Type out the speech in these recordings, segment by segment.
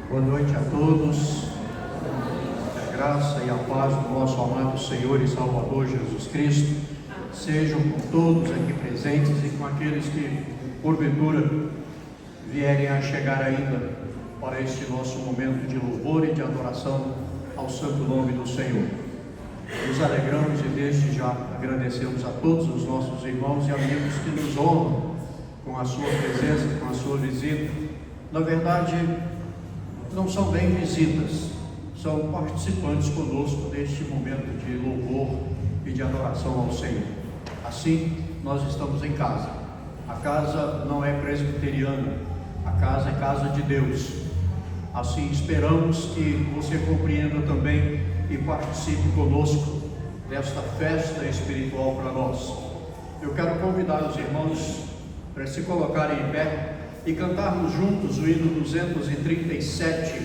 Boa noite a todos. A graça e a paz do nosso amado Senhor e Salvador Jesus Cristo sejam com todos aqui presentes e com aqueles que, porventura, vierem a chegar ainda para este nosso momento de louvor e de adoração ao santo nome do Senhor. Nos alegramos e desde já agradecemos a todos os nossos irmãos e amigos que nos honram com a sua presença, com a sua visita. Na verdade, não são bem visitas, são participantes conosco deste momento de louvor e de adoração ao Senhor. Assim, nós estamos em casa. A casa não é presbiteriana, a casa é casa de Deus. Assim, esperamos que você compreenda também e participe conosco desta festa espiritual para nós. Eu quero convidar os irmãos para se colocarem em pé e cantarmos juntos o hino 237.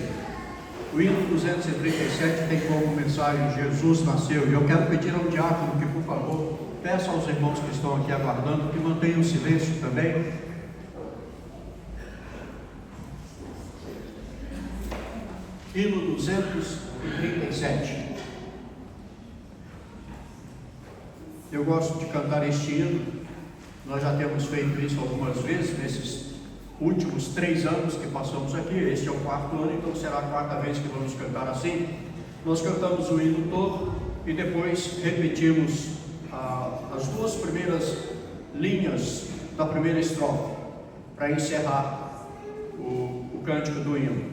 O hino 237 tem como mensagem Jesus nasceu. E eu quero pedir ao diácono que, por favor, peça aos irmãos que estão aqui aguardando que mantenham o silêncio também. Hino 237. Eu gosto de cantar este hino. Nós já temos feito isso algumas vezes nesses últimos 3 anos que passamos aqui. Este é o 4º ano, então será a 4ª vez que vamos cantar assim. Nós cantamos o hino todo e depois repetimos as 2 primeiras linhas da primeira estrofe para encerrar o cântico do hino.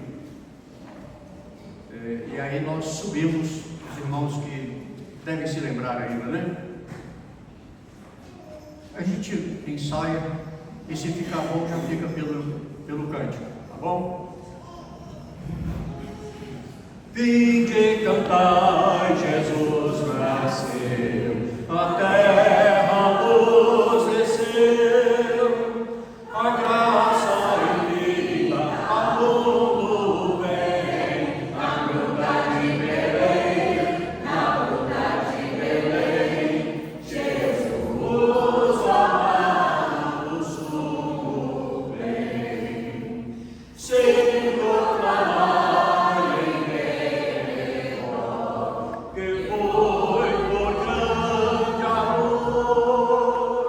E aí nós subimos, os irmãos que devem se lembrar ainda, né? A gente ensaia e se ficar bom já fica pelo cântico, tá bom? Vinde cantar, Jesus nasceu, a terra a luz desceu, a graça e vida a mundo vem, na gruta de Belém, na gruta de Belém, Jesus amado sumo bem, Senhor clamar em Belém, que foi por grande amor,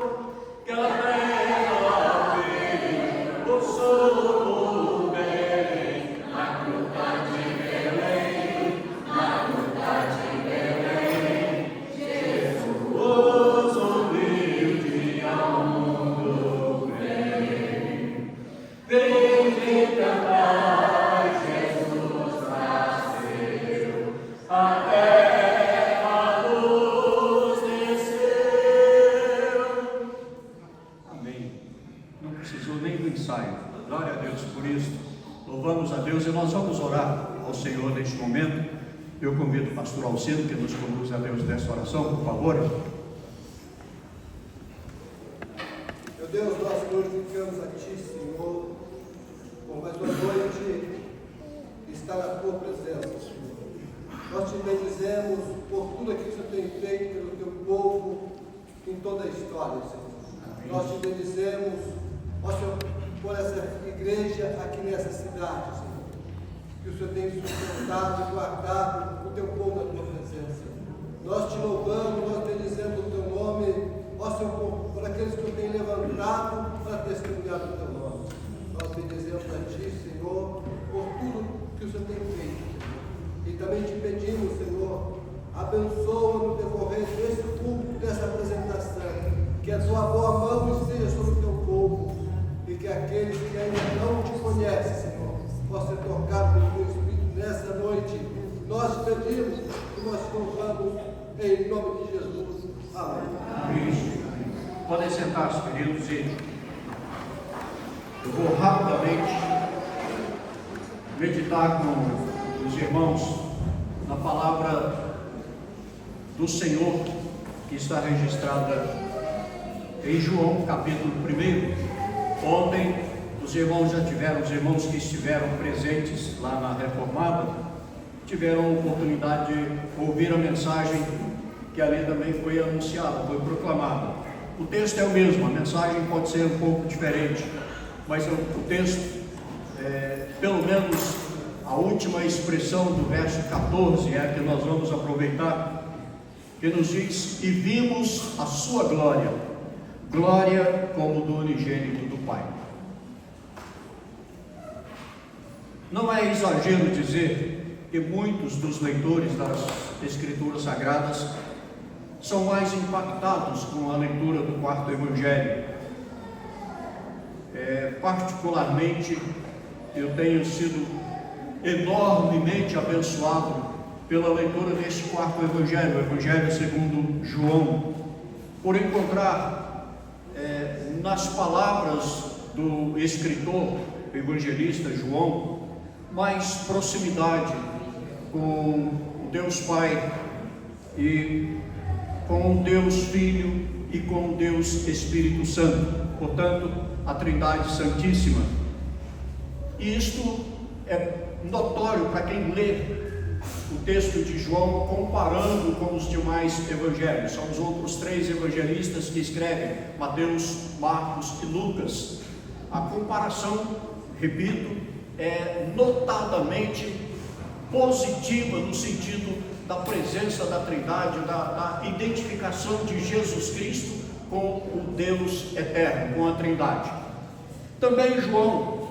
que a terra veio o sumo bem, na gruta de Belém, na gruta de Belém, Jesus humilde ao mundo vem. Vem cantar, Jesus nasceu, a terra a luz desceu. Amém. Não precisou nem do ensaio. Glória a Deus por isso. Louvamos a Deus e nós vamos orar ao Senhor neste momento. Eu convido o pastor Alcino que nos conduz a Deus nessa oração, por favor. Meu Deus, nós glorificamos a Ti, Senhor, por mais uma noite estar na Tua presença, Senhor. Nós Te bendizemos por tudo aquilo que o Senhor tem feito pelo Teu povo em toda a história, Senhor. Nós Te bendizemos, ó Senhor, por essa igreja aqui nessa cidade, Senhor. Que o Senhor tem sustentado e guardado o Teu povo na Tua presença. Nós Te louvamos, nós bendizemos o Teu nome, ó Senhor, por aqueles que o tem levantado para testemunhar o Teu nome. Nós bendizemos a Ti, Senhor, por tudo que o Senhor tem feito, Senhor. E também Te pedimos, Senhor, abençoa no decorrer desse culto, dessa apresentação, que a Tua boa mão esteja sobre o Teu povo, e que aqueles que ainda não Te conhecem, Senhor, possam ser tocados pelo Teu Espírito nessa noite. Nós Te pedimos e nós Te louvamos em nome de Jesus. Amém. Amém. Podem sentar-se, queridos, e eu vou rapidamente meditar com os irmãos na palavra do Senhor que está registrada em João, capítulo 1. Ontem os irmãos já tiveram, os irmãos que estiveram presentes lá na Reformada, tiveram a oportunidade de ouvir a mensagem que ali também foi anunciada, foi proclamada. O texto é o mesmo, a mensagem pode ser um pouco diferente, mas o texto, pelo menos a última expressão do verso 14 é a que nós vamos aproveitar, que nos diz: e vimos a sua glória, glória como do unigênito do Pai. Não é exagero dizer que muitos dos leitores das Escrituras Sagradas são mais impactados com a leitura do quarto Evangelho. Particularmente, eu tenho sido enormemente abençoado pela leitura deste quarto Evangelho, o Evangelho segundo João, por encontrar nas palavras do escritor, evangelista João, mais proximidade com o Deus Pai e com o Deus Filho e com o Deus Espírito Santo, portanto, a Trindade Santíssima. E isto é notório para quem lê o texto de João comparando com os demais evangelhos. São os outros 3 evangelistas que escrevem, Mateus, Marcos e Lucas. A comparação, repito, é notadamente positiva no sentido da presença da Trindade, da identificação de Jesus Cristo com o Deus eterno, com a Trindade. Também João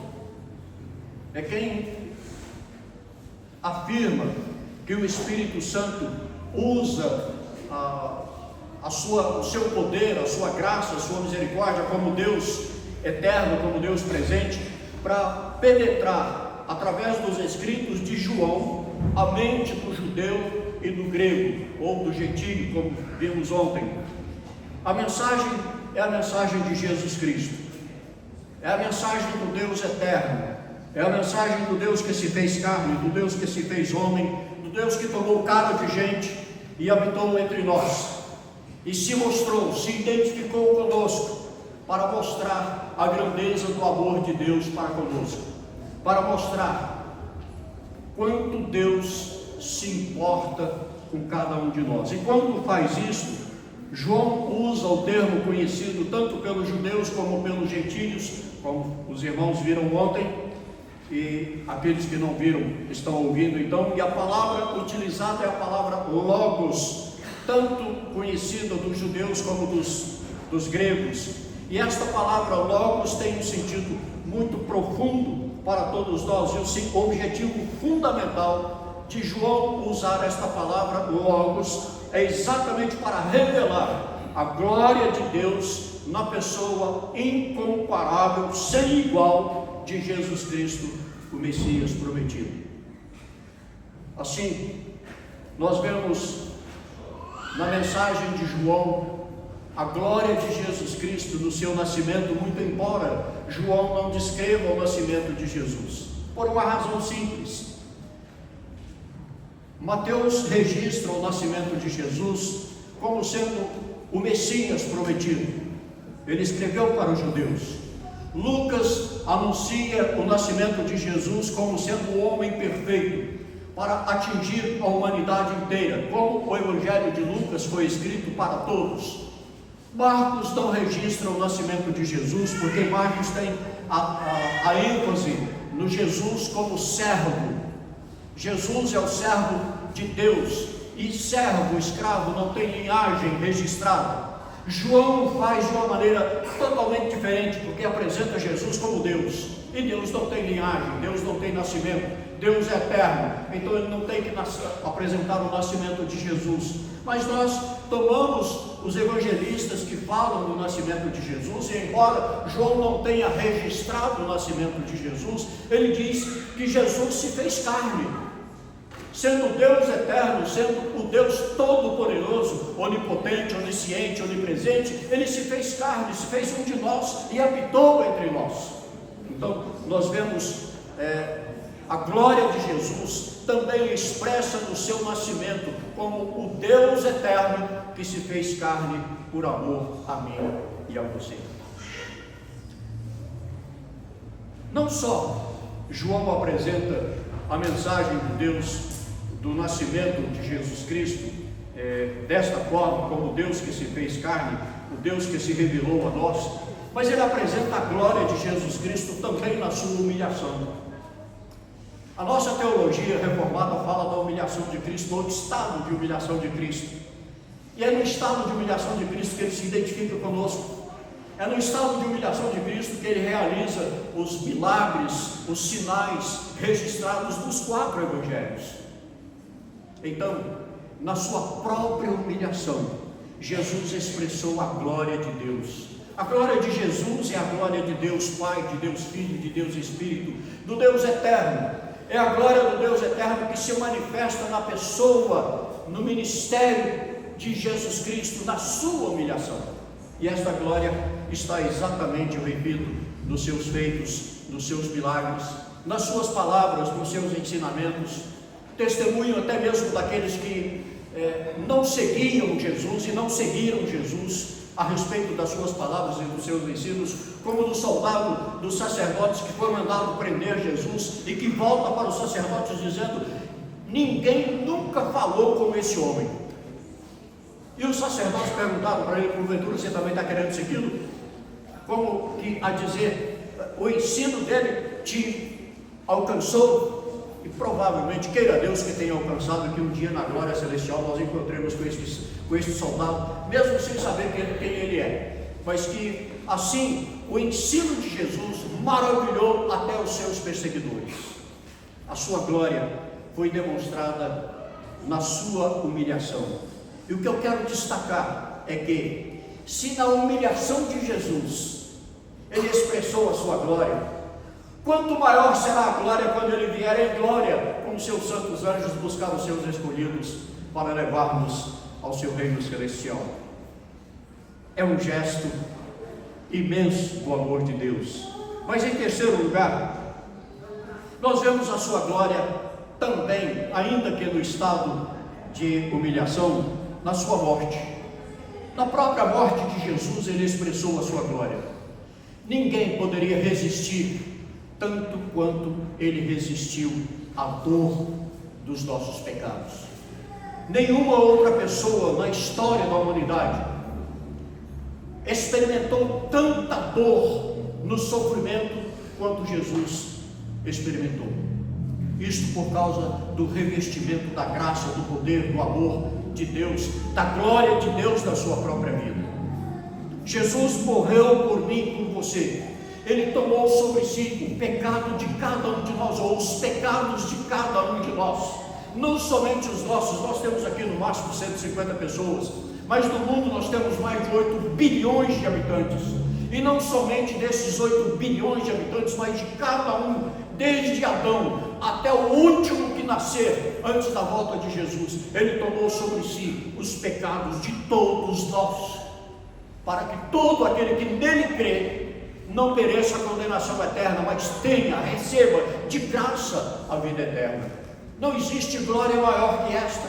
é quem afirma que o Espírito Santo usa o seu poder, a sua graça, a sua misericórdia como Deus eterno, como Deus presente, para penetrar através dos escritos de João a mente do judeu e do grego, ou do gentílio, como vimos ontem. A mensagem é a mensagem de Jesus Cristo, é a mensagem do Deus eterno, é a mensagem do Deus que se fez carne, do Deus que se fez homem, do Deus que tomou cara de gente e habitou entre nós, e se mostrou, se identificou conosco, para mostrar a grandeza do amor de Deus para conosco, para mostrar quanto Deus se importa com cada um de nós. E quando faz isso, João usa o termo conhecido tanto pelos judeus como pelos gentílios, como os irmãos viram ontem, e aqueles que não viram estão ouvindo então, e a palavra utilizada é a palavra logos, tanto conhecida dos judeus como dos gregos. E esta palavra logos tem um sentido muito profundo para todos nós, e o objetivo fundamental de João usar esta palavra logos é exatamente para revelar a glória de Deus na pessoa incomparável, sem igual, de Jesus Cristo, o Messias prometido. Assim, nós vemos na mensagem de João a glória de Jesus Cristo no seu nascimento, muito embora João não descreva o nascimento de Jesus, por uma razão simples. Mateus registra o nascimento de Jesus como sendo o Messias prometido. Ele escreveu para os judeus. Lucas anuncia o nascimento de Jesus como sendo o homem perfeito para atingir a humanidade inteira, como o Evangelho de Lucas foi escrito para todos. Marcos não registra o nascimento de Jesus, porque Marcos tem a ênfase no Jesus como servo. Jesus é o servo de Deus, e servo, escravo, não tem linhagem registrada. João faz de uma maneira totalmente diferente, porque apresenta Jesus como Deus, e Deus não tem linhagem, Deus não tem nascimento, Deus é eterno, então ele não tem que apresentar o nascimento de Jesus. Mas nós tomamos os evangelistas que falam do nascimento de Jesus, e embora João não tenha registrado o nascimento de Jesus, ele diz que Jesus se fez carne, sendo Deus eterno, sendo o Deus todo-poderoso, onipotente, onisciente, onipresente. Ele se fez carne, se fez um de nós e habitou entre nós. Então nós vemos a glória de Jesus também expressa no seu nascimento como o Deus eterno que se fez carne por amor a mim e a você. Não só João apresenta a mensagem de Deus do nascimento de Jesus Cristo desta forma, como Deus que se fez carne, o Deus que se revelou a nós, mas ele apresenta a glória de Jesus Cristo também na sua humilhação. A nossa teologia reformada fala da humilhação de Cristo, ou do estado de humilhação de Cristo. E é no estado de humilhação de Cristo que Ele se identifica conosco. É no estado de humilhação de Cristo que Ele realiza os milagres, os sinais registrados nos 4 evangelhos. Então, na sua própria humilhação, Jesus expressou a glória de Deus. A glória de Jesus é a glória de Deus Pai, de Deus Filho, de Deus Espírito, do Deus Eterno. É a glória do Deus Eterno que se manifesta na pessoa, no ministério de Jesus Cristo, na sua humilhação. E esta glória está exatamente, eu repito, nos seus feitos, nos seus milagres, nas suas palavras, nos seus ensinamentos. Testemunho até mesmo daqueles que não seguiam Jesus e não seguiram Jesus a respeito das suas palavras e dos seus ensinos, como do soldado dos sacerdotes que foi mandado prender Jesus e que volta para os sacerdotes dizendo: ninguém nunca falou como esse homem. E os sacerdotes perguntaram para ele: porventura você também está querendo segui-lo? Como que a dizer, o ensino dele te alcançou? E provavelmente, queira Deus que tenha alcançado, que um dia na glória celestial nós encontremos com este soldado, mesmo sem saber quem ele é, mas que assim o ensino de Jesus maravilhou até os seus perseguidores. A sua glória foi demonstrada na sua humilhação. E o que eu quero destacar é que, se na humilhação de Jesus Ele expressou a sua glória, quanto maior será a glória quando Ele vier em glória com os seus santos anjos buscar os seus escolhidos para levar-nos ao seu reino celestial. É um gesto imenso do amor de Deus. Mas em terceiro lugar, nós vemos a sua glória também, ainda que no estado de humilhação, na sua morte. Na própria morte de Jesus Ele expressou a sua glória. Ninguém poderia resistir tanto quanto Ele resistiu à dor dos nossos pecados. Nenhuma outra pessoa na história da humanidade experimentou tanta dor no sofrimento quanto Jesus experimentou. Isto por causa do revestimento da graça, do poder, do amor de Deus, da glória de Deus na sua própria vida. Jesus morreu por mim e por você. Ele tomou sobre si o pecado de cada um de nós, ou os pecados de cada um de nós. Não somente os nossos, nós temos aqui no máximo 150 pessoas, mas no mundo nós temos mais de 8 bilhões de habitantes. E não somente desses 8 bilhões de habitantes, mas de cada um, desde Adão até o último que nascer antes da volta de Jesus. Ele tomou sobre si os pecados de todos nós, para que todo aquele que nele crê não pereça a condenação eterna, mas receba de graça a vida eterna. Não existe glória maior que esta.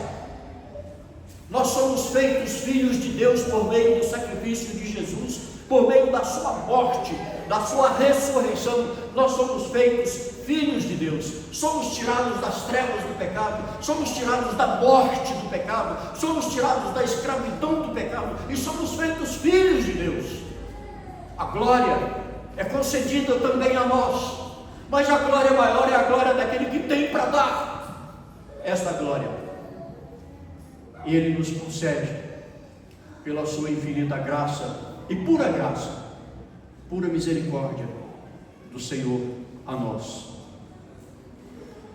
Nós somos feitos filhos de Deus por meio do sacrifício de Jesus, por meio da sua morte, da sua ressurreição. Nós somos feitos filhos de Deus, somos tirados das trevas do pecado, somos tirados da morte do pecado, somos tirados da escravidão do pecado e somos feitos filhos de Deus. A glória é concedida também a nós, mas a glória maior é a glória daquele que tem para dar esta glória, e Ele nos concede pela sua infinita graça e pura graça, pura misericórdia do Senhor a nós.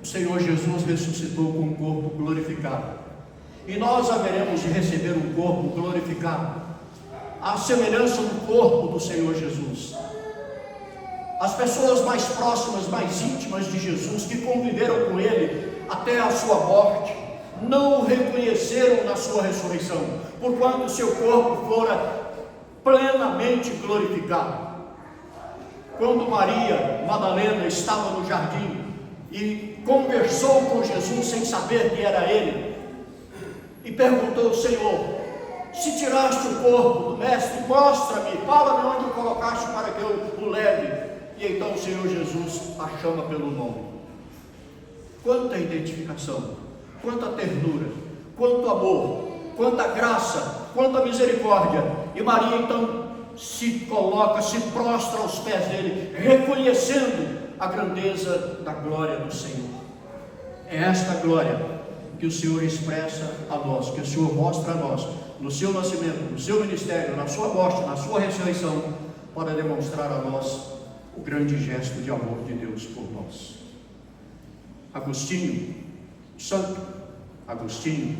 O Senhor Jesus ressuscitou com um corpo glorificado, e nós haveremos de receber um corpo glorificado, à semelhança do corpo do Senhor Jesus. As pessoas mais próximas, mais íntimas de Jesus, que conviveram com Ele até a sua morte, não o reconheceram na sua ressurreição, porquanto seu corpo fora plenamente glorificado. Quando Maria Madalena estava no jardim e conversou com Jesus sem saber que era Ele, e perguntou: Senhor, se tiraste o corpo do mestre, mostra-me, fala-me onde o colocaste para que eu o leve. E então o Senhor Jesus a chama pelo nome. Quanta identificação, quanta ternura, quanto amor, quanta graça, quanta misericórdia. E Maria então se coloca, se prostra aos pés dele, reconhecendo a grandeza da glória do Senhor. É esta glória que o Senhor expressa a nós, que o Senhor mostra a nós, no seu nascimento, no seu ministério, na sua morte, na sua ressurreição, para demonstrar a nós o grande gesto de amor de Deus por nós. Agostinho, Santo Agostinho,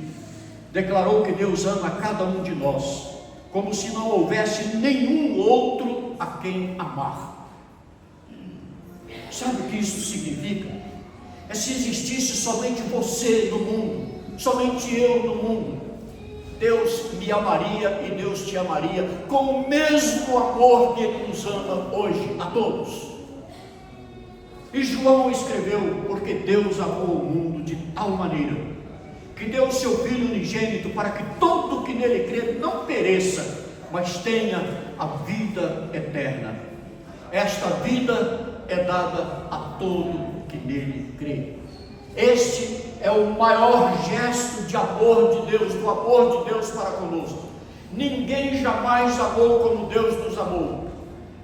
declarou que Deus ama cada um de nós, como se não houvesse nenhum outro a quem amar. Sabe o que isso significa? É se existisse somente você no mundo, somente eu no mundo, Deus me amaria e Deus te amaria com o mesmo amor que Ele nos ama hoje a todos. E João escreveu: porque Deus amou o mundo de tal maneira que deu o seu Filho unigênito, para que todo que nele crê não pereça, mas tenha a vida eterna. Esta vida é dada a todo que nele crê. Este é o maior gesto de amor de Deus, do amor de Deus para conosco. Ninguém jamais amou como Deus nos amou.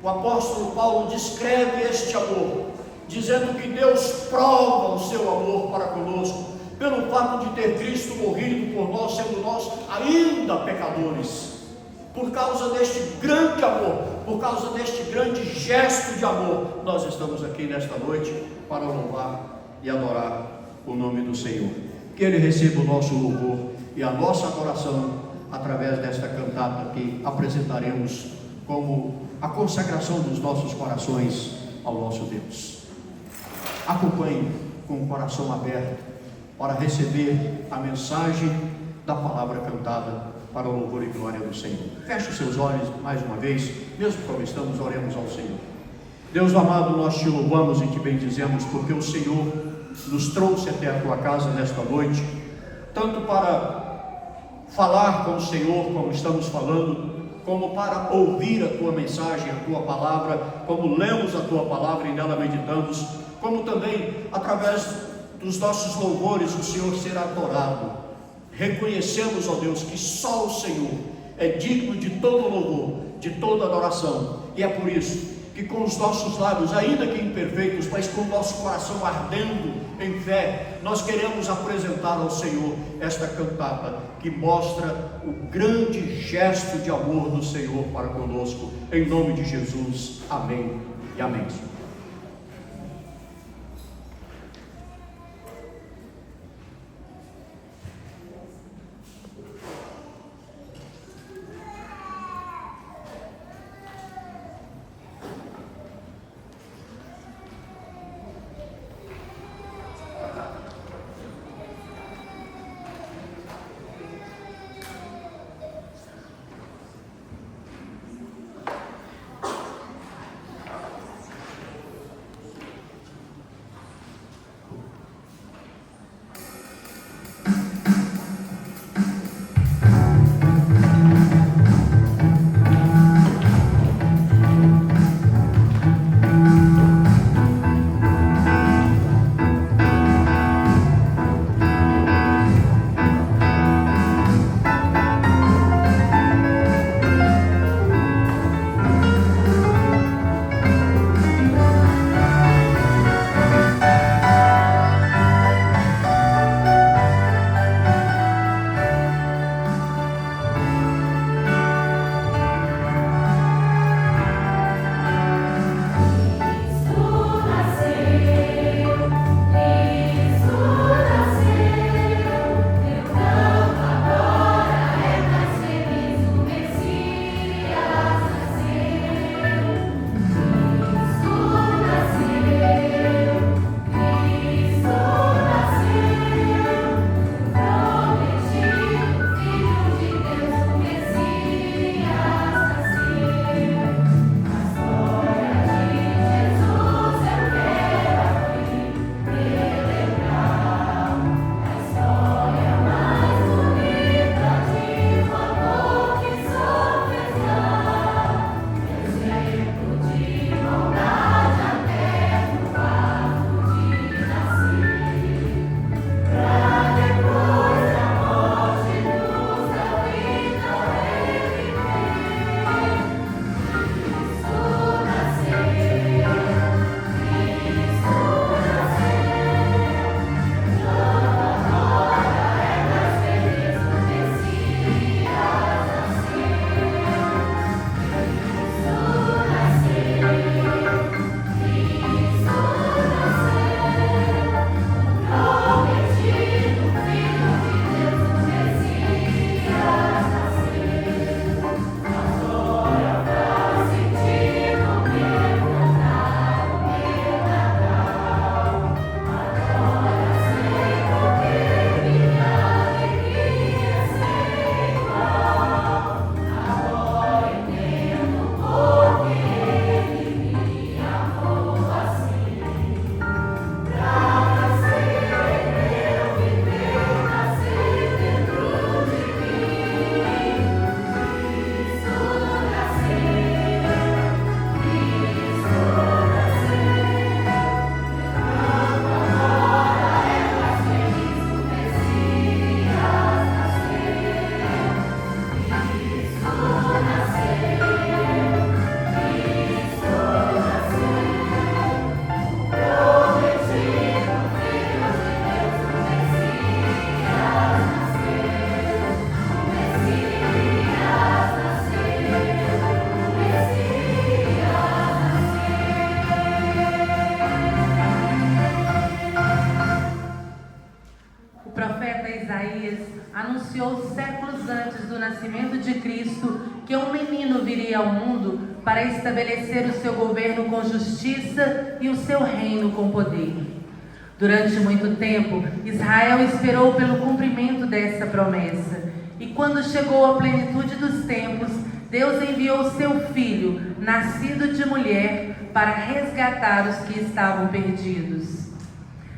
O apóstolo Paulo descreve este amor, dizendo que Deus prova o seu amor para conosco, pelo fato de ter Cristo morrido por nós, sendo nós ainda pecadores. Por causa deste grande amor, por causa deste grande gesto de amor, nós estamos aqui nesta noite para louvar e adorar o nome do Senhor. Que Ele receba o nosso louvor e a nossa adoração através desta cantata que apresentaremos como a consagração dos nossos corações ao nosso Deus. Acompanhe com o coração aberto para receber a mensagem da palavra cantada para o louvor e glória do Senhor. Feche os seus olhos mais uma vez, mesmo como estamos, oremos ao Senhor. Deus amado, nós te louvamos e te bendizemos, porque o Senhor nos trouxe até a tua casa nesta noite, tanto para falar com o Senhor, como estamos falando, como para ouvir a tua mensagem, a tua palavra, como lemos a tua palavra e nela meditamos, como também através dos nossos louvores o Senhor será adorado. Reconhecemos, ó Deus, que só o Senhor é digno de todo louvor, de toda adoração, e é por isso que com os nossos lábios, ainda que imperfeitos, mas com o nosso coração ardendo em fé, nós queremos apresentar ao Senhor esta cantata que mostra o grande gesto de amor do Senhor para conosco, em nome de Jesus, amém e amém. anunciou séculos antes do nascimento de Cristo que um menino viria ao mundo para estabelecer o seu governo com justiça e o seu reino com poder. Durante muito tempo, Israel esperou pelo cumprimento dessa promessa. E quando chegou a plenitude dos tempos, Deus enviou seu Filho, nascido de mulher, para resgatar os que estavam perdidos.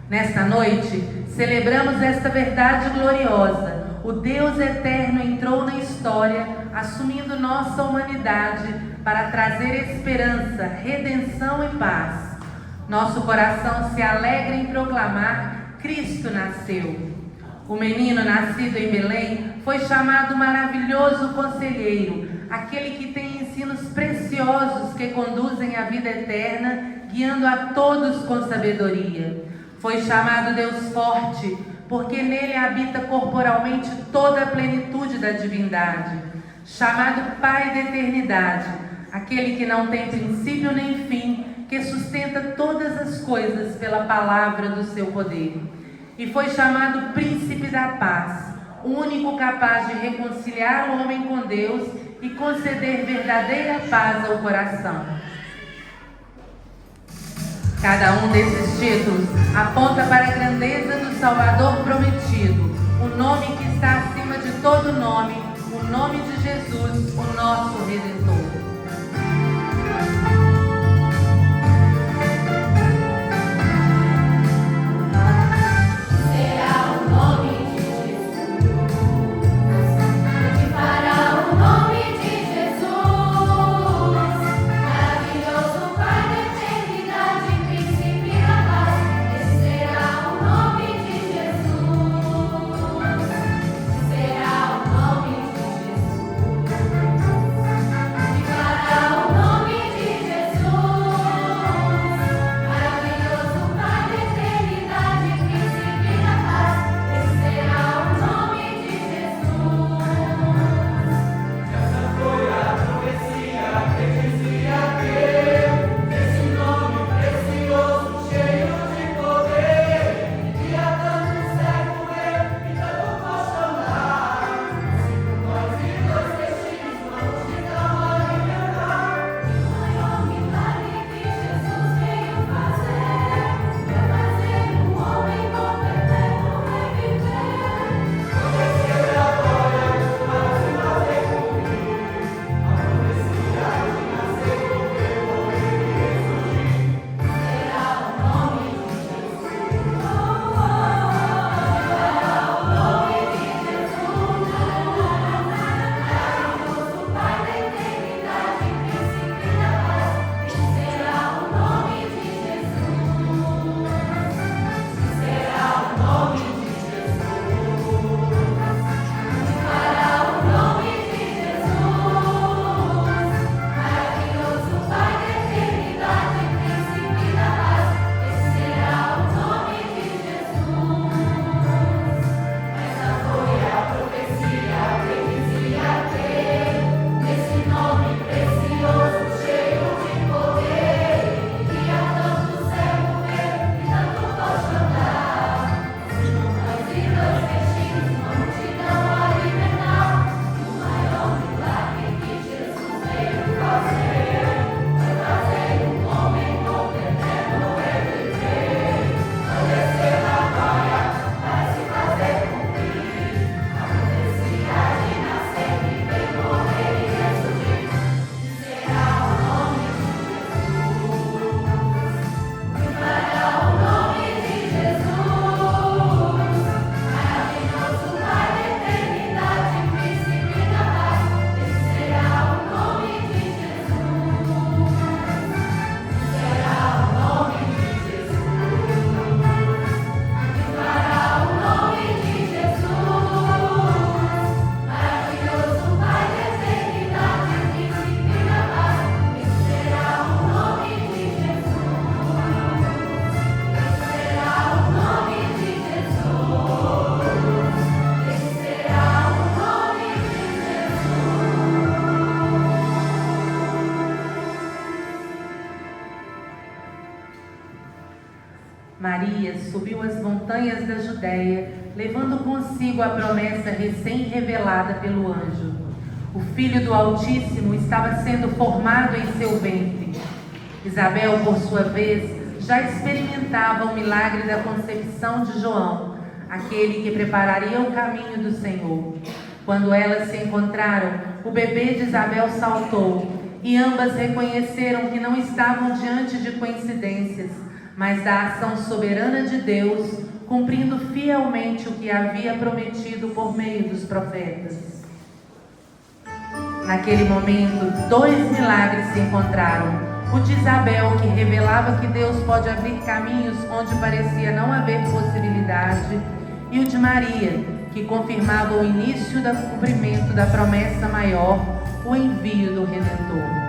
Nesta noite, celebramos esta verdade gloriosa. O Deus eterno entrou na história, assumindo nossa humanidade para trazer esperança, redenção e paz. Nosso coração se alegra em proclamar: Cristo nasceu. O menino nascido em Belém foi chamado Maravilhoso Conselheiro, aquele que tem ensinos preciosos que conduzem à vida eterna, guiando a todos com sabedoria. Foi chamado Deus Forte, porque nele habita corporalmente toda a plenitude da divindade. Chamado Pai da Eternidade, aquele que não tem princípio nem fim, que sustenta todas as coisas pela palavra do seu poder. E foi chamado Príncipe da Paz, o único capaz de reconciliar o homem com Deus e conceder verdadeira paz ao coração. Cada um desses títulos aponta para a grandeza do Salvador prometido, o nome que está acima de todo nome, o nome de Jesus, o nosso Redentor. Maria subiu as montanhas da Judéia levando consigo a promessa recém-revelada pelo anjo. O Filho do Altíssimo estava sendo formado em seu ventre. Isabel, por sua vez, já experimentava o milagre da concepção de João, aquele que prepararia o caminho do Senhor. Quando elas se encontraram, o bebê de Isabel saltou, e ambas reconheceram que não estavam diante de coincidências, mas da ação soberana de Deus, cumprindo fielmente o que havia prometido por meio dos profetas. Naquele momento, 2 milagres se encontraram. O de Isabel, que revelava que Deus pode abrir caminhos onde parecia não haver possibilidade, e o de Maria, que confirmava o início do cumprimento da promessa maior, o envio do Redentor.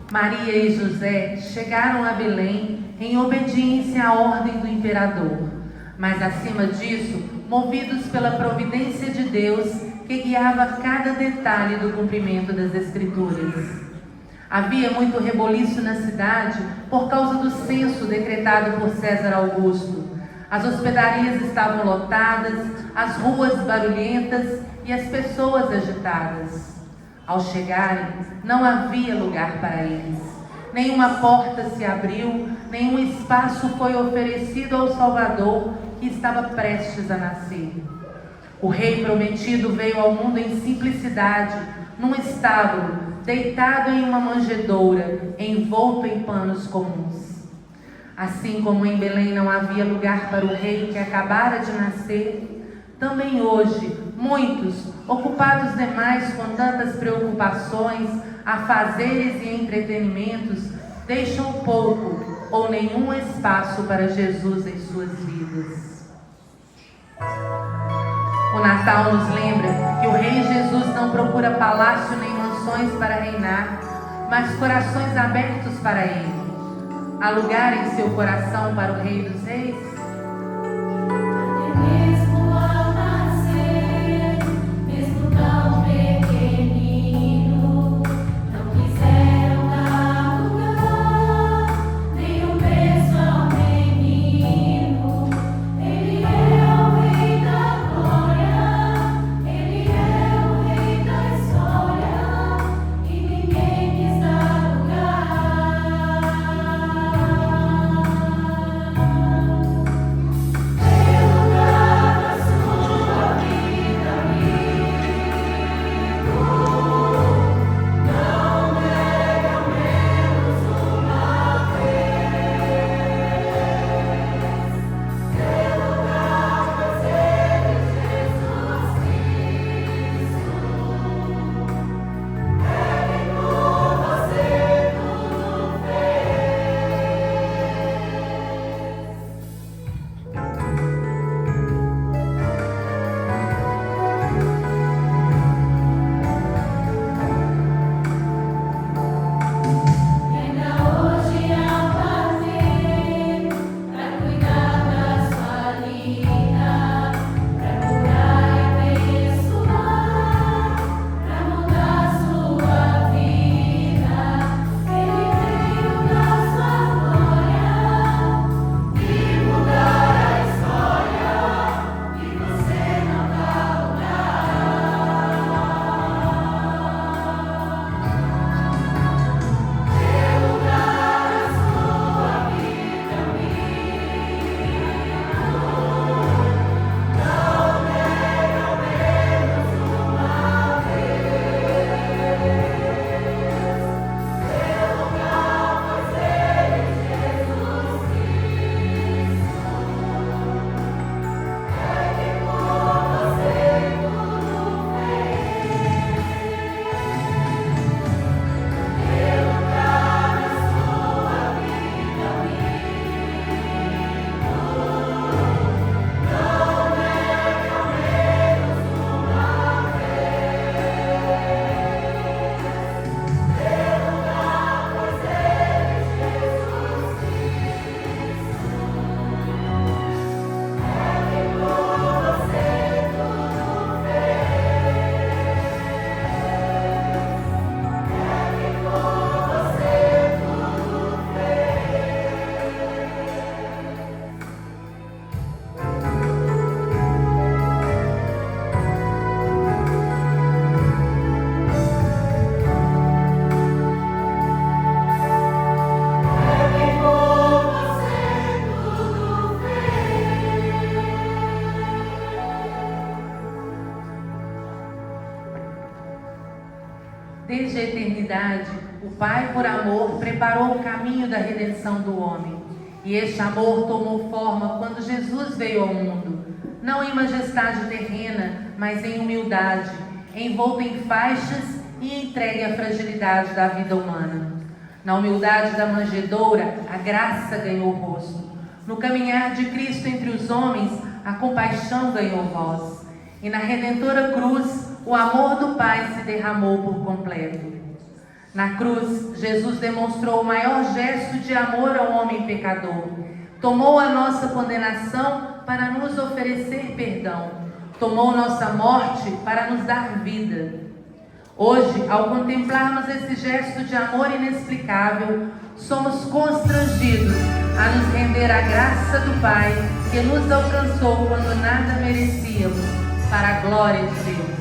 Maria e José chegaram a Belém em obediência à ordem do imperador, mas acima disso, movidos pela providência de Deus que guiava cada detalhe do cumprimento das Escrituras. Havia muito reboliço na cidade por causa do censo decretado por César Augusto. As hospedarias estavam lotadas, as ruas barulhentas e as pessoas agitadas. Ao chegarem, não havia lugar para eles. Nenhuma porta se abriu, nenhum espaço foi oferecido ao Salvador que estava prestes a nascer. O Rei prometido veio ao mundo em simplicidade, num estábulo, deitado em uma manjedoura, envolto em panos comuns. Assim como em Belém não havia lugar para o rei que acabara de nascer, também hoje muitos, ocupados demais com tantas preocupações, afazeres e entretenimentos, deixam pouco ou nenhum espaço para Jesus em suas vidas. O Natal nos lembra que o Rei Jesus não procura palácio nem mansões para reinar, mas corações abertos para Ele. Há lugar em seu coração para o Rei dos Reis? Desde a eternidade, o Pai, por amor, preparou o caminho da redenção do homem. E este amor tomou forma quando Jesus veio ao mundo, não em majestade terrena, mas em humildade, envolto em faixas e entregue à fragilidade da vida humana. Na humildade da manjedoura, a graça ganhou rosto. No caminhar de Cristo entre os homens, a compaixão ganhou voz. E na redentora cruz, o amor do Pai se derramou por completo. Na cruz, Jesus demonstrou o maior gesto de amor ao homem pecador. Tomou a nossa condenação para nos oferecer perdão. Tomou nossa morte para nos dar vida. Hoje, ao contemplarmos esse gesto de amor inexplicável, somos constrangidos a nos render receber a graça do Pai que nos alcançou quando nada merecíamos, para a glória de Deus.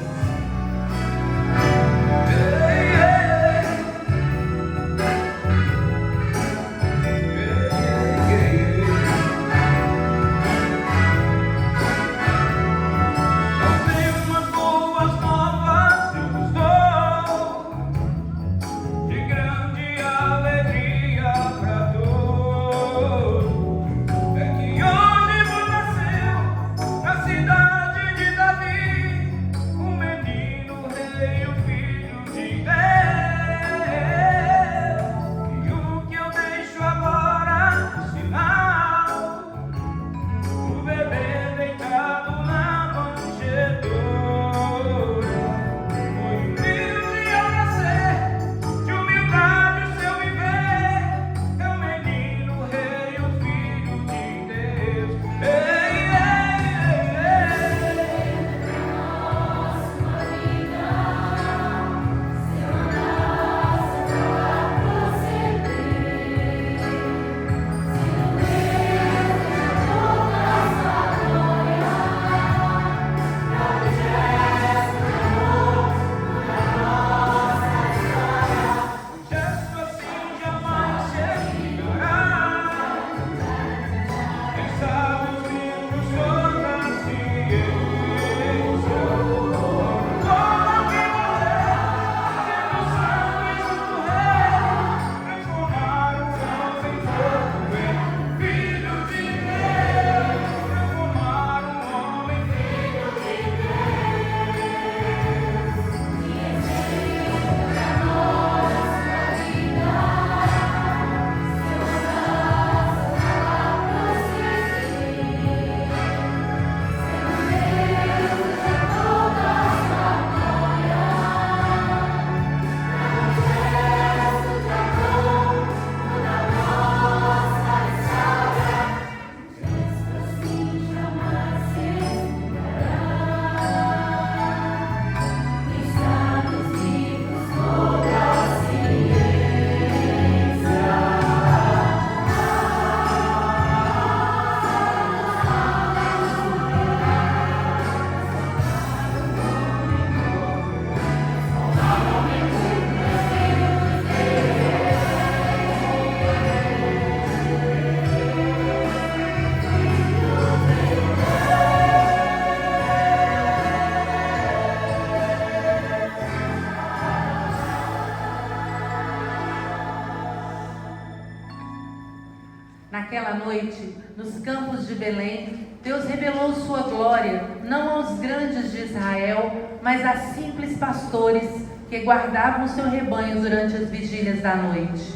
Naquela noite, nos campos de Belém, Deus revelou sua glória, não aos grandes de Israel, mas a simples pastores que guardavam seu rebanho durante as vigílias da noite.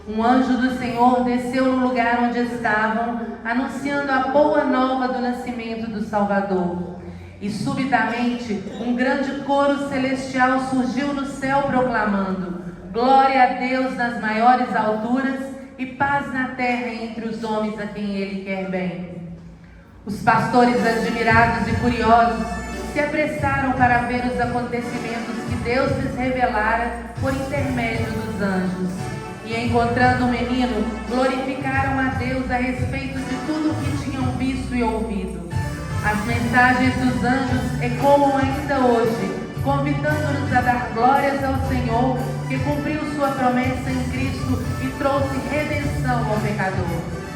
Um anjo do Senhor desceu no lugar onde estavam, anunciando a boa nova do nascimento do Salvador. E subitamente, um grande coro celestial surgiu no céu proclamando: glória a Deus nas maiores alturas e paz na terra entre os homens a quem Ele quer bem. Os pastores, admirados e curiosos, se apressaram para ver os acontecimentos que Deus lhes revelara por intermédio dos anjos. E encontrando o menino, glorificaram a Deus a respeito de tudo o que tinham visto e ouvido. As mensagens dos anjos ecoam ainda hoje, convidando-nos a dar glórias ao Senhor, que cumpriu sua promessa em Cristo e trouxe redenção ao pecador. Senhor.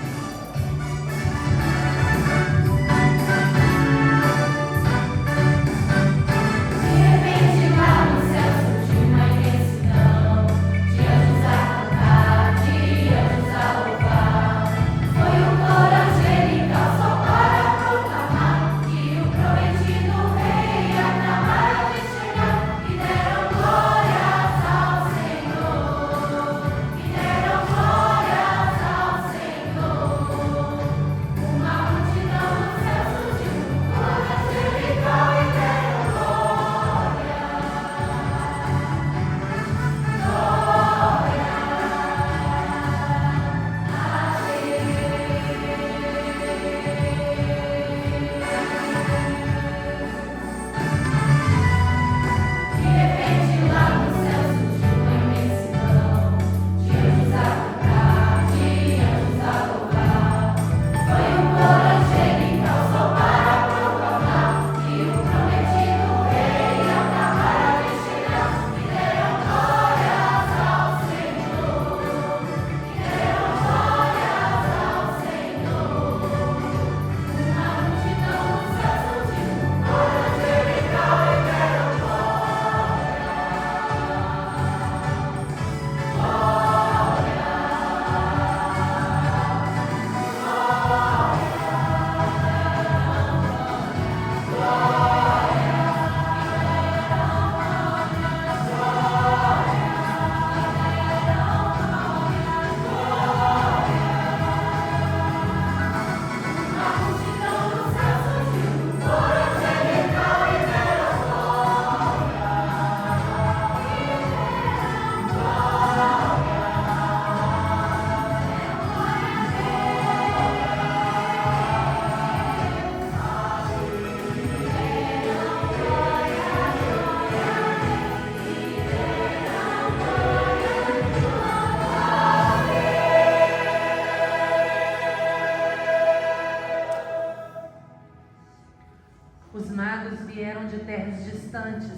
magos vieram de terras distantes,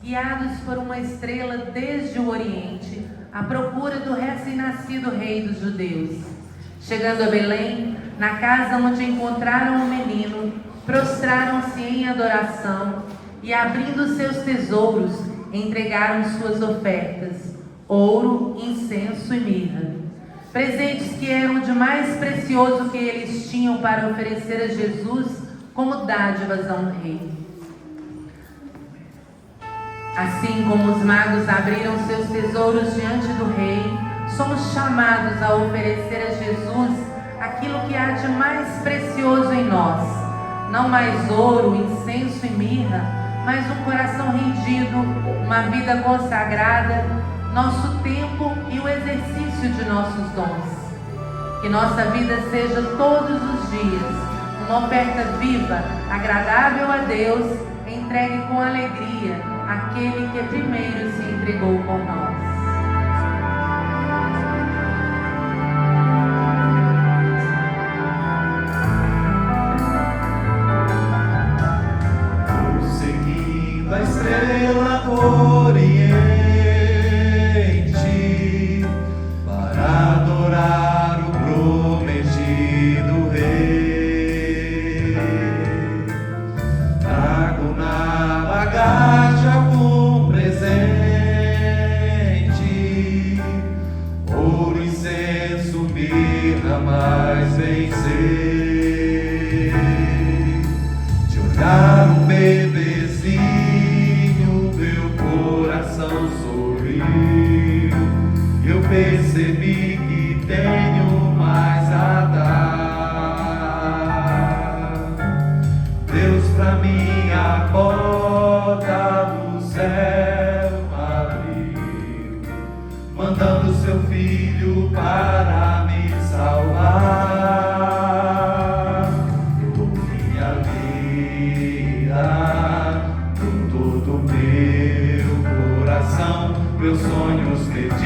guiados por uma estrela desde o Oriente, à procura do recém-nascido rei dos judeus. Chegando a Belém, na casa onde encontraram o menino, prostraram-se em adoração e, abrindo seus tesouros, entregaram suas ofertas: ouro, incenso e mirra. Presentes que eram de mais precioso que eles tinham para oferecer a Jesus como dádivas a um rei. Assim como os magos abriram seus tesouros diante do rei, somos chamados a oferecer a Jesus aquilo que há de mais precioso em nós. Não mais ouro, incenso e mirra, mas um coração rendido, uma vida consagrada, nosso tempo e o exercício de nossos dons. Que nossa vida seja todos os dias uma oferta viva, agradável a Deus, entregue com alegria àquele que primeiro se entregou por nós. Seguindo a estrela do Oriente, para adorar o prometido Rei, trago na bagagem algum presente, ouro, incenso, mirra, mais bem sei, de olhar um bebezinho, meu coração sorriu, eu percebi que tenho mais a dar. Deus pra mim a porta do céu abriu, mandando seu filho para me salvar. Dou minha vida com todo o meu coração, meus sonhos perdidos,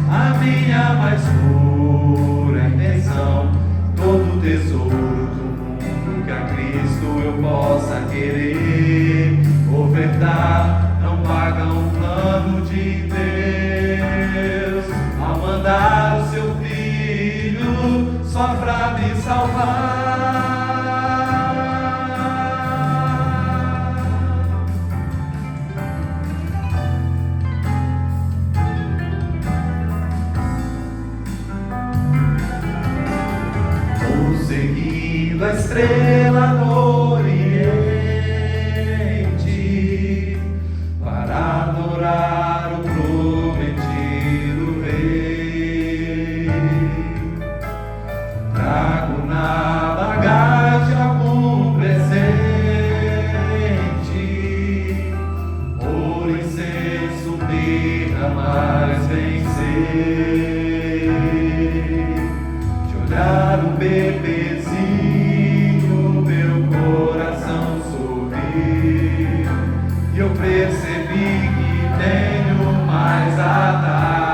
a minha mais pura intenção, todo tesouro do mundo que a Cristo eu possa querer ofertar, não paga um plano de Deus ao mandar o seu filho só pra me salvar. Seguindo a estrela do Oriente, para adorar o prometido Rei, trago na bagagem algum presente, ouro, incenso, mirra, mais bem sei, de olhar o bebezinho, meu coração sorriu, e eu percebi que tenho mais a dar.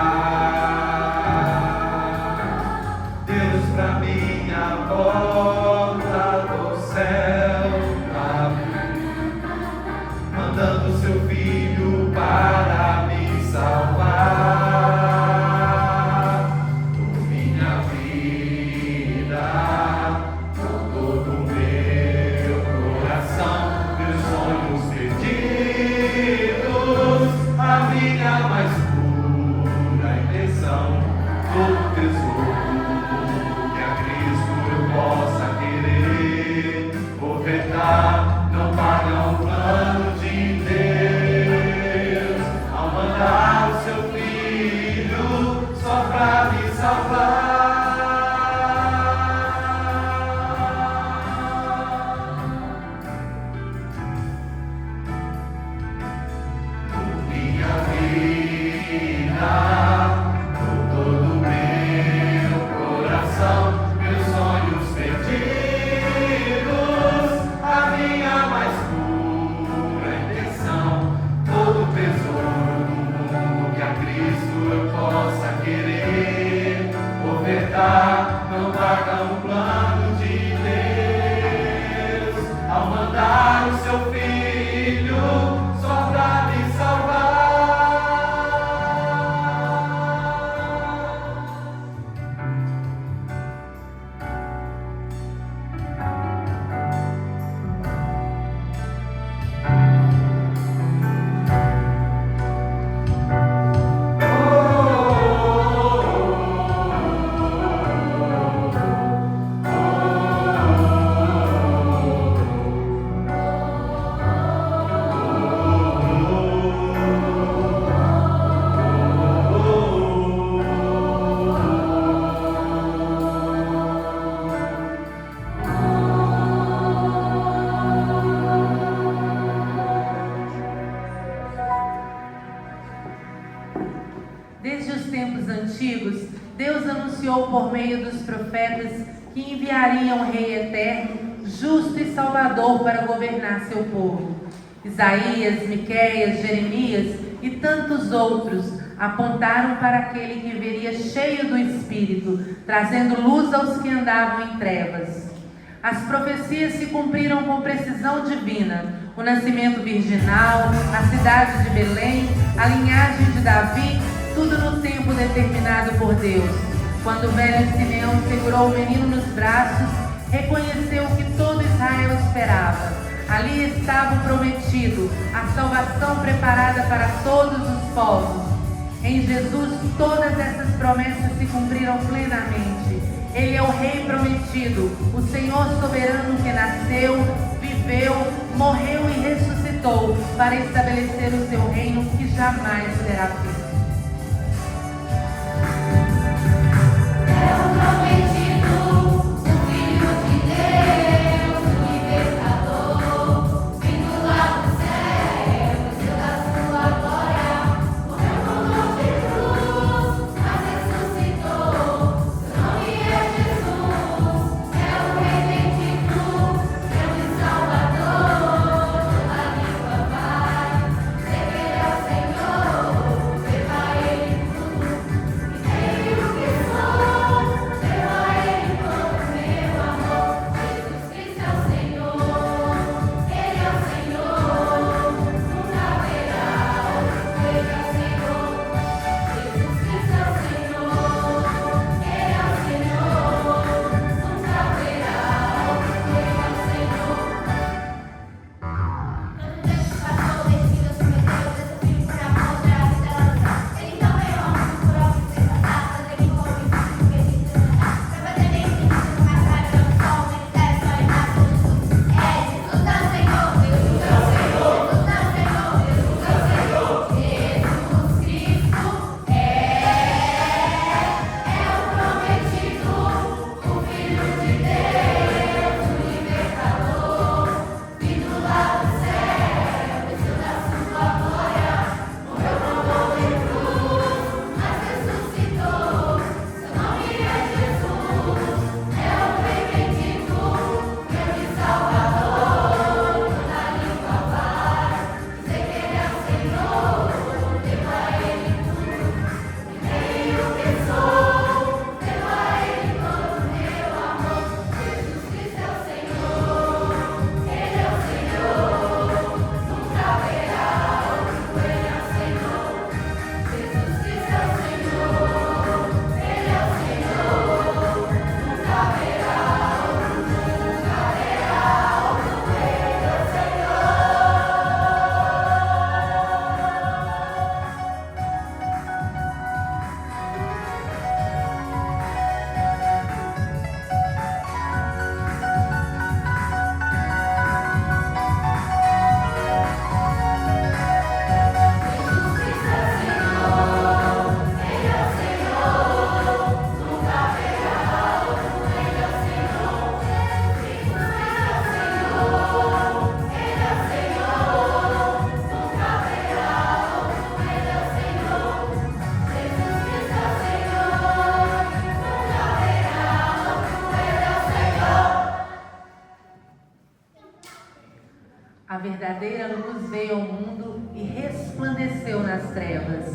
Deus pra mim a porta do céu abriu, mandando seu filho para me salvar. Por minha vida, com todo o meu coração, meus sonhos perdidos, a minha mais pura intenção, todo tesouro do mundo que a Cristo eu possa querer ofertar, não paga um plano de Deus ao mandar o seu filho só pra me salvar. Minha vida, com todo o meu coração, meus sonhos perdidos, a minha mais pura intenção, todo o tesouro do mundo que a Cristo eu possa querer ofertar, não paga um plano de Deus ao mandar enviar o seu Filho só para me salvar. Desde os tempos antigos, Deus anunciou por meio dos profetas que enviaria um Rei eterno, justo e salvador para governar seu povo. Isaías, Miqueias, Jeremias e tantos outros apontaram para aquele que viria cheio do Espírito, trazendo luz aos que andavam em trevas. As profecias se cumpriram com precisão divina. O nascimento virginal, a cidade de Belém, a linhagem de Davi, tudo no tempo determinado por Deus. Quando o velho Simeão segurou o menino nos braços, reconheceu o que todo Israel esperava. Ali estava o prometido, a salvação preparada para todos os povos. Em Jesus, todas essas promessas se cumpriram plenamente. Ele é o Rei prometido, o Senhor soberano que nasceu, viveu, morreu e ressuscitou para estabelecer o seu reino que jamais terá fim. A verdadeira luz veio ao mundo e resplandeceu nas trevas,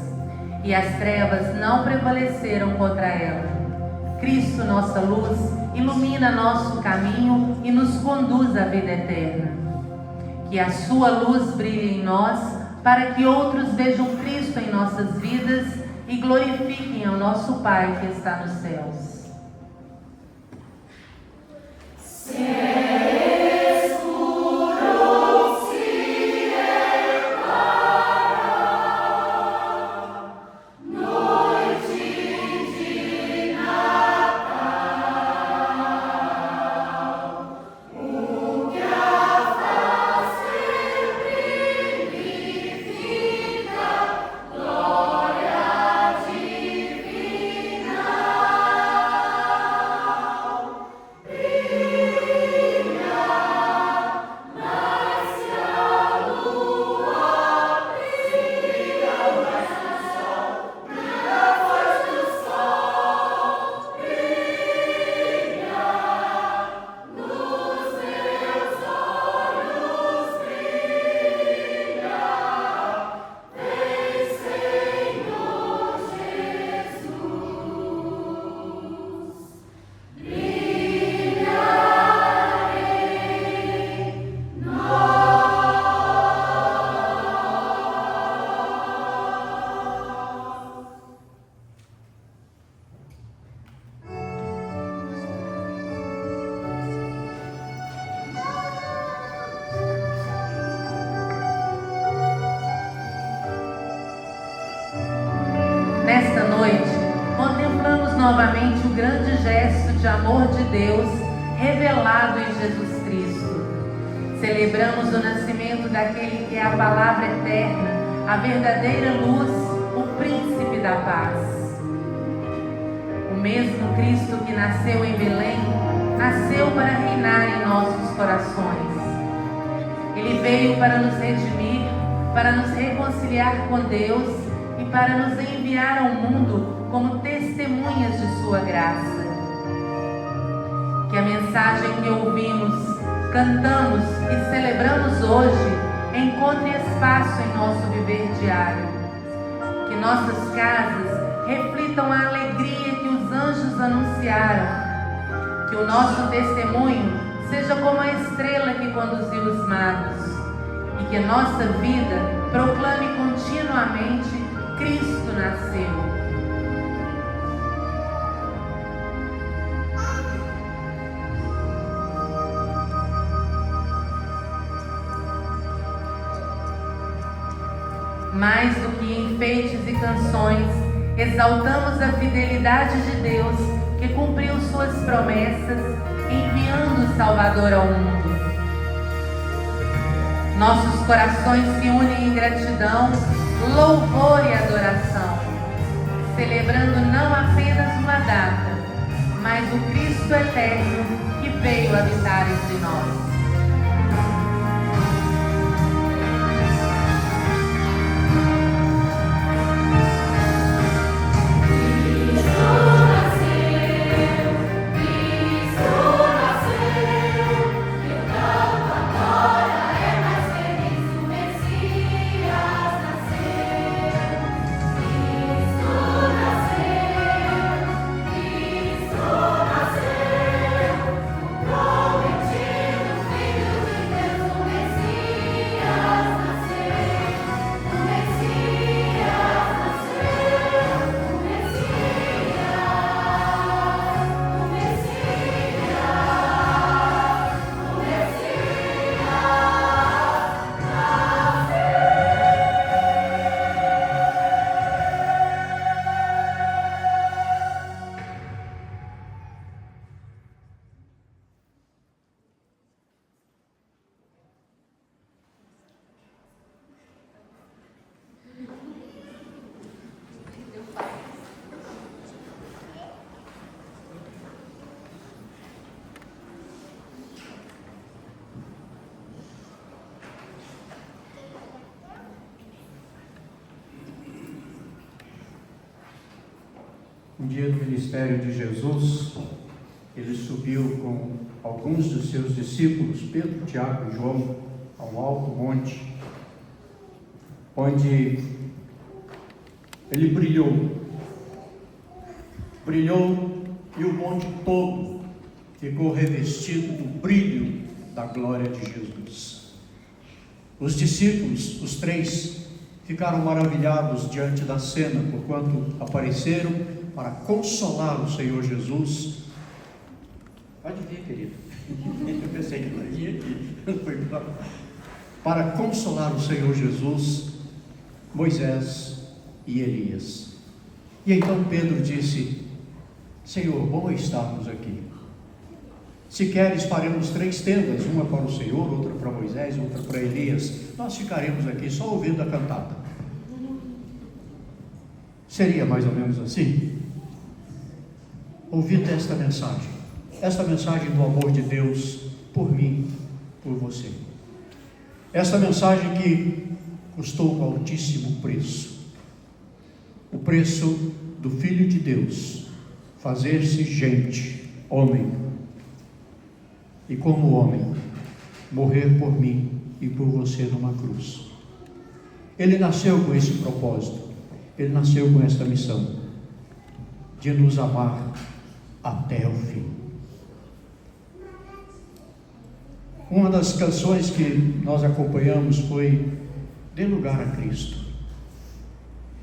e as trevas não prevaleceram contra ela. Cristo, nossa luz, ilumina nosso caminho e nos conduz à vida eterna. Que a sua luz brilhe em nós, para que outros vejam Cristo em nossas vidas e glorifiquem ao nosso Pai que está nos céus. Nesta noite, contemplamos novamente o grande gesto de amor de Deus revelado em Jesus Cristo. Celebramos o nascimento daquele que é a palavra eterna, a verdadeira luz, o príncipe da paz. O mesmo Cristo que nasceu em Belém, nasceu para reinar em nossos corações. Ele veio para nos redimir, para nos reconciliar com Deus e para nos enviar ao mundo como testemunhas de sua graça. Que a mensagem que ouvimos, cantamos e celebramos hoje encontre espaço em nosso viver diário. Que nossas casas reflitam a alegria que os anjos anunciaram. Que o nosso testemunho seja como a estrela que conduziu os magos. E que a nossa vida proclame continuamente: Cristo nasceu. Mais do que enfeites e canções, exaltamos a fidelidade de Deus que cumpriu suas promessas, enviando o Salvador ao mundo. Nossos corações se unem em gratidão, louvor e adoração, celebrando não apenas uma data, mas o Cristo eterno que veio habitar entre nós. Um dia do ministério de Jesus, ele subiu com alguns dos seus discípulos, Pedro, Tiago e João, ao alto monte, onde ele brilhou e o monte todo ficou revestido do brilho da glória de Jesus. Os discípulos, os 3, ficaram maravilhados diante da cena, porquanto apareceram para consolar o Senhor Jesus. Pode vir, querido. Eu pensei que não ia aqui. Para consolar o Senhor Jesus, Moisés e Elias. E então Pedro disse: Senhor, bom é estarmos aqui. Se queres, faremos 3 tendas, uma para o Senhor, outra para Moisés, outra para Elias. Nós ficaremos aqui só ouvindo a cantata. Seria mais ou menos assim? Ouvindo esta mensagem do amor de Deus por mim, por você. Esta mensagem que custou um altíssimo preço. O preço do Filho de Deus fazer-se gente, homem, e como homem, morrer por mim e por você numa cruz. Ele nasceu com esse propósito, ele nasceu com esta missão, de nos amar até o fim. Uma das canções que nós acompanhamos foi Dê Lugar a Cristo.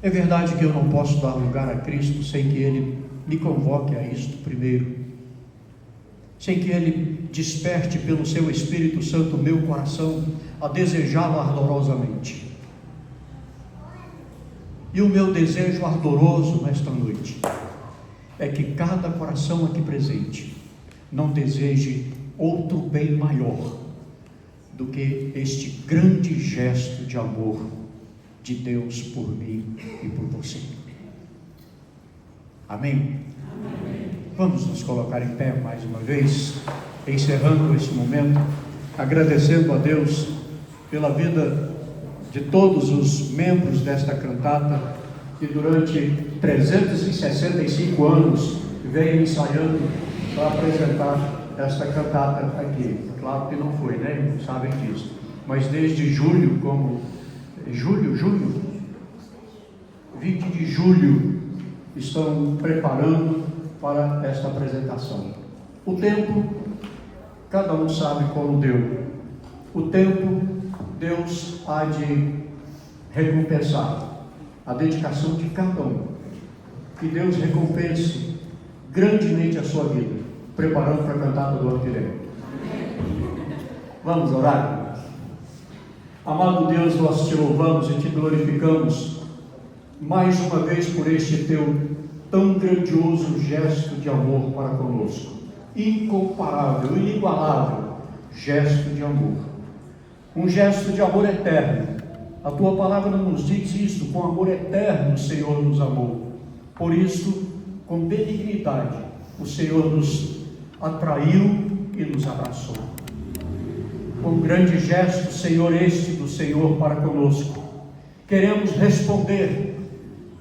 É verdade que eu não posso dar lugar a Cristo sem que Ele me convoque a isto primeiro, sem que Ele desperte pelo seu Espírito Santo o meu coração a desejá-lo ardorosamente. E o meu desejo ardoroso nesta noite é que cada coração aqui presente não deseje outro bem maior do que este grande gesto de amor de Deus por mim e por você. Amém? Amém. Vamos nos colocar em pé mais uma vez, encerrando esse momento, agradecendo a Deus pela vida de todos os membros desta cantata, que durante 365 anos veio ensaiando para apresentar esta cantata aqui. Claro que não foi, né? Sabem disso. Mas desde julho, 20 de julho, estão preparando para esta apresentação. O tempo, cada um sabe como deu. O tempo, Deus há de recompensar a dedicação de cada um. Que Deus recompense grandemente a sua vida, preparando para a cantata do ano que vem. Vamos orar? Amado Deus, nós te louvamos e te glorificamos mais uma vez por este teu tão grandioso gesto de amor para conosco. Incomparável, inigualável gesto de amor. Um gesto de amor eterno. A tua palavra nos diz isto: com amor eterno o Senhor nos amou. Por isso, com benignidade, o Senhor nos atraiu e nos abraçou. Com grande gesto, Senhor, este do Senhor para conosco, queremos responder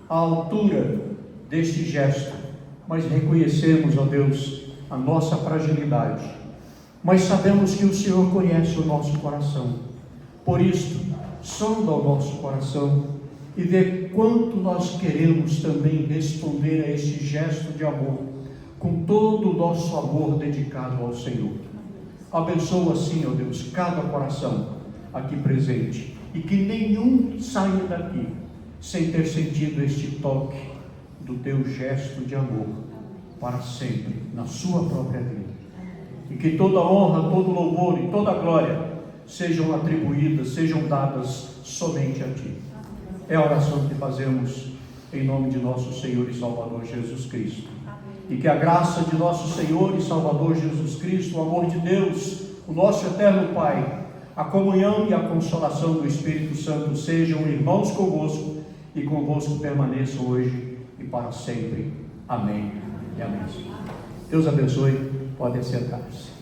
à altura deste gesto, mas reconhecemos, ó Deus, a nossa fragilidade, mas sabemos que o Senhor conhece o nosso coração. Por isso, sonda o nosso coração e vê quanto nós queremos também responder a este gesto de amor, com todo o nosso amor dedicado ao Senhor. Abençoa assim, ó Deus, cada coração aqui presente, e que nenhum saia daqui sem ter sentido este toque do teu gesto de amor para sempre na sua própria vida. E que toda honra, todo louvor e toda glória sejam atribuídas, sejam dadas somente a ti. É a oração que fazemos em nome de nosso Senhor e Salvador Jesus Cristo. E que a graça de nosso Senhor e Salvador Jesus Cristo, o amor de Deus, o nosso eterno Pai, a comunhão e a consolação do Espírito Santo sejam irmãos convosco e convosco permaneçam hoje e para sempre. Amém e amém. Deus abençoe. Podem sentar-se.